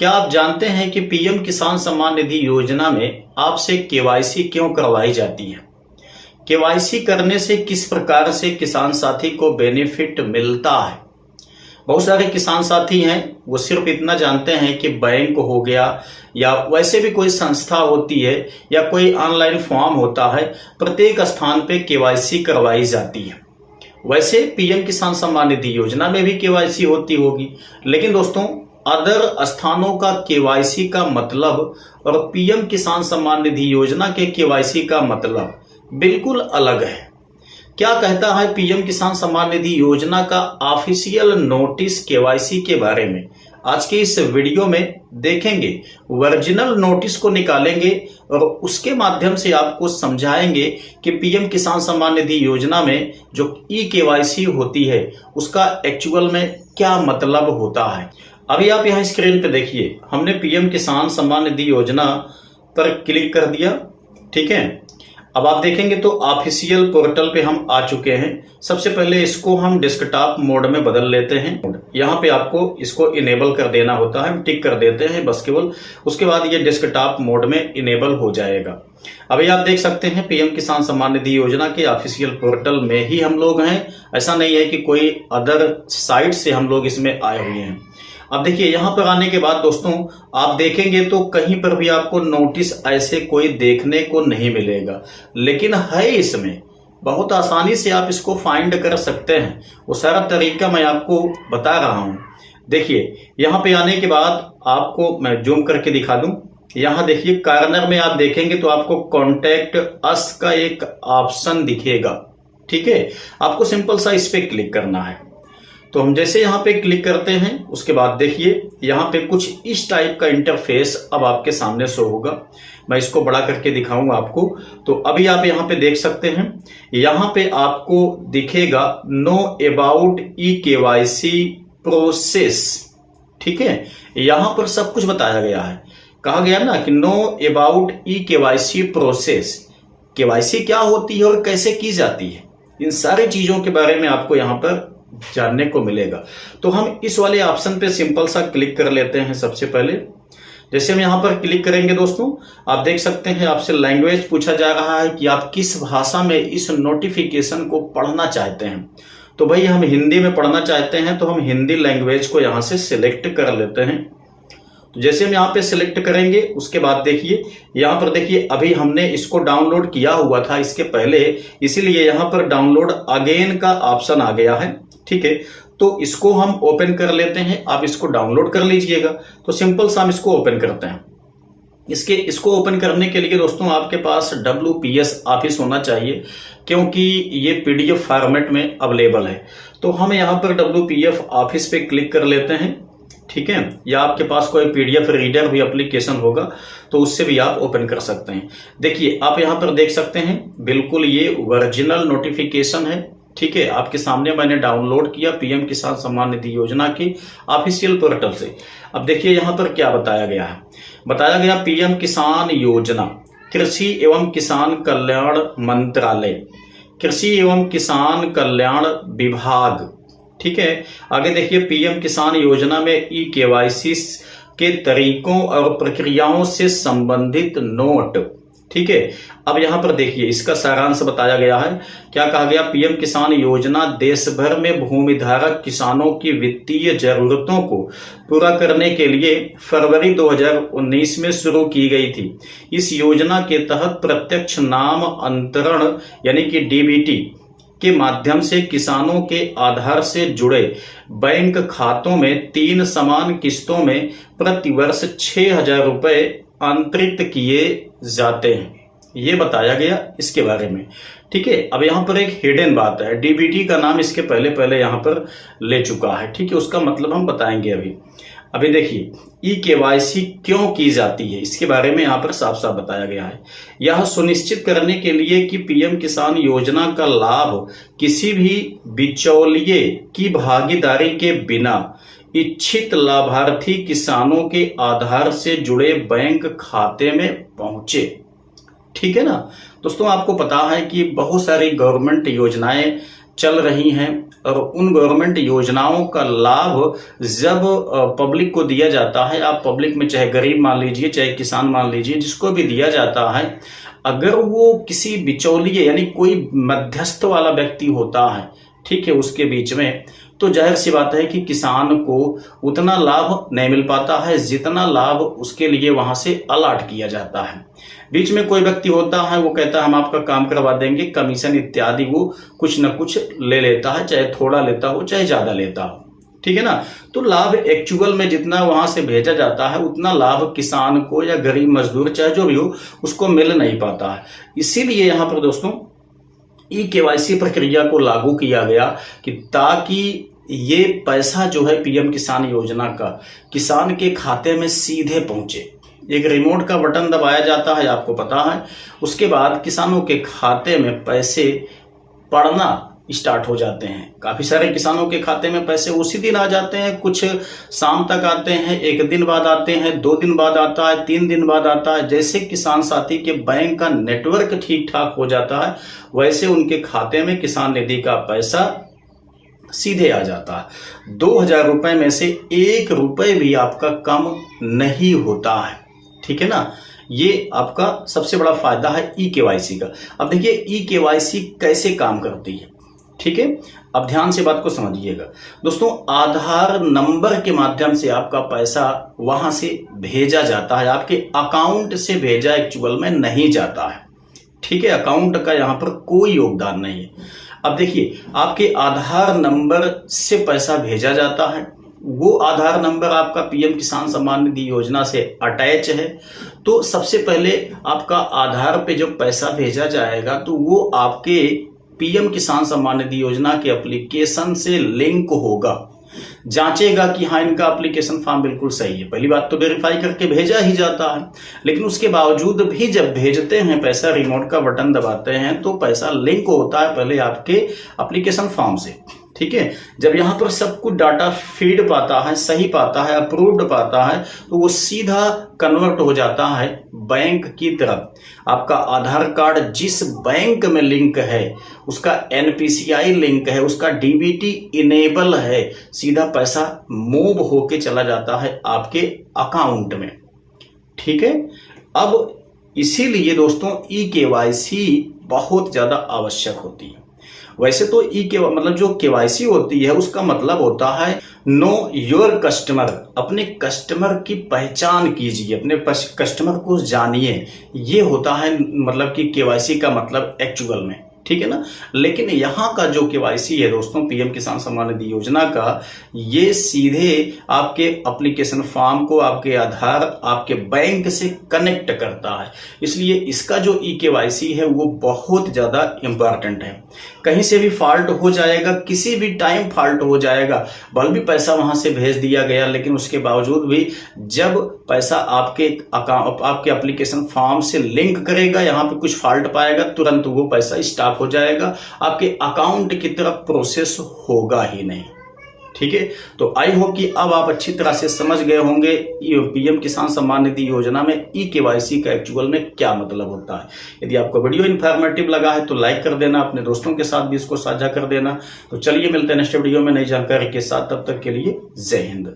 क्या आप जानते हैं कि पीएम किसान सम्मान निधि योजना में आपसे केवाईसी क्यों करवाई जाती है? केवाईसी करने से किस प्रकार से किसान साथी को बेनिफिट मिलता है? बहुत सारे किसान साथी हैं, वो सिर्फ इतना जानते हैं कि बैंक हो गया या वैसे भी कोई संस्था होती है या कोई ऑनलाइन फॉर्म होता है, प्रत्येक स्थान पे केवाईसी करवाई जाती है। वैसे पीएम किसान सम्मान निधि योजना में भी केवाईसी होती होगी, लेकिन दोस्तों अदर स्थानों का केवाईसी का मतलब और पीएम किसान सम्मान निधि योजना के केवाईसी का मतलब बिल्कुल अलग है। क्या कहता है पीएम किसान सम्मान निधि योजना का ऑफिशियल नोटिस केवाईसी के बारे में? आज के इस वीडियो में देखेंगे, ओरिजिनल नोटिस को निकालेंगे और उसके माध्यम से आपको समझाएंगे कि पीएम किसान सम्मान निधि योजना में जो ई केवाईसी होती है उसका एक्चुअल में क्या मतलब होता है। अभी आप यहाँ स्क्रीन पे देखिए, हमने पीएम किसान सम्मान निधि योजना पर क्लिक कर दिया। ठीक है, अब आप देखेंगे तो ऑफिशियल पोर्टल पे हम आ चुके हैं। सबसे पहले इसको हम डेस्कटॉप मोड में बदल लेते हैं। यहाँ पे आपको इसको इनेबल कर देना होता है, टिक कर देते हैं बस केवल, उसके बाद ये डेस्कटॉप मोड में इनेबल हो जाएगा। अभी आप देख सकते हैं पीएम किसान सम्मान निधि योजना के ऑफिशियल पोर्टल में ही हम लोग हैं। ऐसा नहीं है कि कोई अदर साइट से हम लोग इसमें आए हुए हैं। अब देखिए, यहाँ पर आने के बाद दोस्तों आप देखेंगे तो कहीं पर भी आपको नोटिस ऐसे कोई देखने को नहीं मिलेगा, लेकिन है इसमें, बहुत आसानी से आप इसको फाइंड कर सकते हैं। वो सारा तरीका मैं आपको बता रहा हूं। देखिए, यहाँ पे आने के बाद आपको मैं जूम करके दिखा दूं। यहाँ देखिए कॉर्नर में आप देखेंगे तो आपको कॉन्टैक्ट अस का एक ऑप्शन दिखेगा। ठीक है, आपको सिंपल सा इस पे क्लिक करना है। तो हम जैसे यहाँ पे क्लिक करते हैं उसके बाद देखिए यहाँ पे कुछ इस टाइप का इंटरफेस अब आपके सामने शो होगा। मैं इसको बड़ा करके दिखाऊंगा आपको। तो अभी आप यहाँ पे देख सकते हैं, यहाँ पे आपको दिखेगा know about e KYC process. ठीक है, यहाँ पर सब कुछ बताया गया है। कहा गया ना कि know about e KYC process, KYC क्या होती है और कैसे की जाती है, इन सारी चीजों के बारे में आपको यहाँ पर जानने को मिलेगा। तो हम इस वाले ऑप्शन पे सिंपल सा क्लिक कर लेते हैं। सबसे पहले जैसे हम यहाँ पर क्लिक करेंगे दोस्तों, आप देख सकते हैं आपसे लैंग्वेज पूछा जा रहा है कि आप किस भाषा में इस नोटिफिकेशन को पढ़ना चाहते हैं। तो भाई हम हिंदी में पढ़ना चाहते हैं, तो हम हिंदी लैंग्वेज को यहाँ से सिलेक्ट कर लेते हैं। तो जैसे हम यहाँ पे सिलेक्ट करेंगे उसके बाद देखिए यहाँ पर देखिए अभी हमने इसको डाउनलोड किया हुआ था इसके पहले, इसीलिए यहाँ पर डाउनलोड अगेन का ऑप्शन आ गया है। ठीक है, तो इसको हम ओपन कर लेते हैं। आप इसको डाउनलोड कर लीजिएगा। तो सिंपल सा हम इसको ओपन करते हैं। इसको ओपन करने के लिए दोस्तों आपके पास WPS ऑफिस होना चाहिए, क्योंकि ये PDF फॉर्मेट में अवेलेबल है। तो हम यहाँ पर WPF ऑफिस पे क्लिक कर लेते हैं। ठीक है, या आपके पास कोई PDF रीडर भी एप्लीकेशन होगा तो उससे भी आप ओपन कर सकते हैं। देखिए आप यहाँ पर देख सकते हैं, बिल्कुल ये ओरिजिनल नोटिफिकेशन है। ठीक है, आपके सामने मैंने डाउनलोड किया पीएम किसान सम्मान निधि योजना की ऑफिशियल पोर्टल से। अब देखिए यहाँ पर क्या बताया गया है। बताया गया पीएम किसान योजना कृषि एवं किसान कल्याण मंत्रालय, कृषि एवं किसान कल्याण विभाग। ठीक है, आगे देखिए पीएम किसान योजना में ई केवाईसी के तरीकों और प्रक्रियाओं से संबंधित नोट। ठीक है, अब यहां पर देखिए इसका सारांश बताया गया है। क्या कहा गया, पीएम किसान योजना देश भर में भूमिधारक किसानों की वित्तीय जरूरतों को पूरा करने के लिए फरवरी 2019 में शुरू की गई थी। इस योजना के तहत प्रत्यक्ष नाम अंतरण यानी कि DBT के माध्यम से किसानों के आधार से जुड़े बैंक खातों में 3 समान किस्तों में प्रतिवर्ष 6,000 रुपए अंतरित किए जाते हैं। ये बताया गया इसके बारे में। ठीक है, अब यहाँ पर एक हिडन बात है। DBT का नाम इसके पहले यहाँ पर ले चुका है। ठीक है, उसका मतलब हम बताएंगे अभी देखिए ई केवाईसी क्यों की जाती है, इसके बारे में यहाँ पर साफ साफ बताया गया है। यह सुनिश्चित करने के लिए कि पीएम किसान योजना का लाभ किसी भी बिचौलिए की भागीदारी के बिना इच्छित लाभार्थी किसानों के आधार से जुड़े बैंक खाते में पहुंचे। ठीक है ना दोस्तों, आपको पता है कि बहुत सारी गवर्नमेंट योजनाएं चल रही हैं और उन गवर्नमेंट योजनाओं का लाभ जब पब्लिक को दिया जाता है, आप पब्लिक में चाहे गरीब मान लीजिए चाहे किसान मान लीजिए, जिसको भी दिया जाता है, अगर वो किसी बिचौलिए यानी कोई मध्यस्थ वाला व्यक्ति होता है, ठीक है, उसके बीच में, तो जाहिर सी बात है कि किसान को उतना लाभ नहीं मिल पाता है जितना लाभ उसके लिए वहां से अलॉट किया जाता है। बीच में कोई व्यक्ति होता है, वो कहता है हम आपका काम करवा देंगे, कमीशन इत्यादि वो कुछ न कुछ ले लेता है, चाहे थोड़ा लेता हो चाहे ज्यादा लेता हो, ठीक है ना। तो लाभ एक्चुअल में जितना वहां से भेजा जाता है उतना लाभ किसान को या गरीब मजदूर चाहे जो भी हो उसको मिल नहीं पाता है। इसीलिए यहां पर दोस्तों ई-केवाईसी प्रक्रिया को लागू किया गया कि ताकि ये पैसा जो है पीएम किसान योजना का किसान के खाते में सीधे पहुंचे। एक रिमोट का बटन दबाया जाता है, आपको पता है, उसके बाद किसानों के खाते में पैसे पड़ना स्टार्ट हो जाते हैं। काफी सारे किसानों के खाते में पैसे उसी दिन आ जाते हैं, कुछ शाम तक आते हैं, एक दिन बाद आते हैं, 2 दिन बाद आता है, 3 दिन बाद आता है। जैसे किसान साथी के बैंक का नेटवर्क ठीक ठाक हो जाता है वैसे उनके खाते में किसान निधि का पैसा सीधे आ जाता है। 2000 रुपए में से 1 रुपए भी आपका कम नहीं होता है, ठीक है ना। ये आपका सबसे बड़ा फायदा है ई-केवाईसी का। अब देखिए ई-केवाईसी कैसे काम करती है, ठीक है। अब ध्यान से बात को समझिएगा दोस्तों। आधार नंबर के माध्यम से आपका पैसा वहां से भेजा जाता है, आपके अकाउंट से भेजा एक्चुअल में नहीं जाता है, ठीक है। अकाउंट का यहां पर कोई योगदान नहीं है। अब देखिए आपके आधार नंबर से पैसा भेजा जाता है, वो आधार नंबर आपका पीएम किसान सम्मान निधि योजना से अटैच है, तो सबसे पहले आपका आधार पे जब पैसा भेजा जाएगा तो वो आपके पीएम किसान सम्मान निधि योजना के एप्लीकेशन से लिंक होगा, जांचेगा कि हाँ इनका एप्लीकेशन फॉर्म बिल्कुल सही है। पहली बात तो वेरीफाई करके भेजा ही जाता है, लेकिन उसके बावजूद भी जब भेजते हैं पैसा, रिमोट का बटन दबाते हैं तो पैसा लिंक होता है पहले आपके एप्लीकेशन फॉर्म से, ठीक है। जब यहां पर सब कुछ डाटा फीड पाता है, सही पाता है, अप्रूव्ड पाता है, तो वो सीधा कन्वर्ट हो जाता है बैंक की तरफ। आपका आधार कार्ड जिस बैंक में लिंक है, उसका एनपीसीआई लिंक है, उसका डीबीटी इनेबल है, सीधा पैसा मूव होके चला जाता है आपके अकाउंट में, ठीक है। अब इसीलिए दोस्तों ई-केवाईसी बहुत ज्यादा आवश्यक होती है। वैसे तो मतलब जो केवाईसी होती है उसका मतलब होता है नो योर कस्टमर, अपने कस्टमर की पहचान कीजिए, अपने कस्टमर को जानिए, ये होता है मतलब कि केवाईसी का मतलब एक्चुअल में, ठीक है ना। लेकिन यहाँ का जो केवाईसी है दोस्तों पीएम किसान सम्मान निधि योजना का, ये सीधे आपके एप्लीकेशन फॉर्म को आपके आधार आपके बैंक से कनेक्ट करता है। इसलिए इसका जो ई-केवाईसी है वो बहुत ज्यादा इंपॉर्टेंट है। कहीं से भी फॉल्ट हो जाएगा, किसी भी टाइम फॉल्ट हो जाएगा, भले भी पैसा वहां से भेज दिया गया, लेकिन उसके बावजूद भी जब पैसा आपके अकाउंट आपके एप्लीकेशन फॉर्म से लिंक करेगा, यहाँ पे कुछ फॉल्ट पाएगा, तुरंत वो पैसा स्टॉप हो जाएगा, आपके अकाउंट की तरफ प्रोसेस होगा ही नहीं, ठीक है। तो आई होप कि अब आप अच्छी तरह से समझ गए होंगे पीएम किसान सम्मान निधि योजना में ई-केवाईसी का एक्चुअल में क्या मतलब होता है। यदि आपको वीडियो इन्फॉर्मेटिव लगा है तो लाइक कर देना, अपने दोस्तों के साथ भी इसको साझा कर देना। तो चलिए मिलते हैं नेक्स्ट वीडियो में नई जानकारी के साथ, तब तक के लिए जय हिंद।